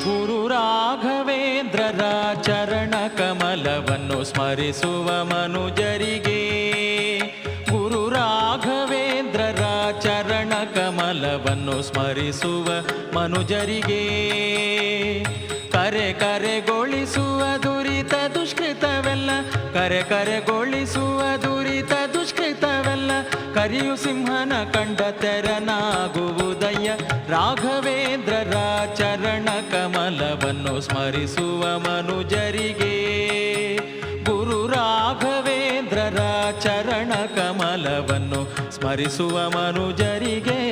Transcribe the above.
ಗುರು ರಾಘವೇಂದ್ರರ ಚರಣ ಕಮಲವನ್ನು ಸ್ಮರಿಸುವ ಮನುಜರಿಗೆ, ಗುರು ರಾಘವೇಂದ್ರರ ಚರಣ ಕಮಲವನ್ನು ಸ್ಮರಿಸುವ ಮನುಜರಿಗೆ, ಕರೆ ಕರೆಗೊಳಿಸುವ ದುರಿತ ದುಷ್ಕೃತವೆಲ್ಲ, ಕರೆ ಕರೆಗೊಳಿಸುವ ದುರಿತ ದುಷ್ಕೃತವೆಲ್ಲ ಕರಿಯು ಸಿಂಹನ ಕಂಡ ತೆರನಾಗುವುದಯ್ಯ. ರಾಘವೇಂದ್ರರ ಚರಣ ಕಮಲವನ್ನು ಸ್ಮರಿಸುವ ಮನುಜರಿಗೆ, ಗುರು ರಾಘವೇಂದ್ರರ ಚರಣ ಕಮಲವನ್ನು ಸ್ಮರಿಸುವ ಮನುಜರಿಗೆ.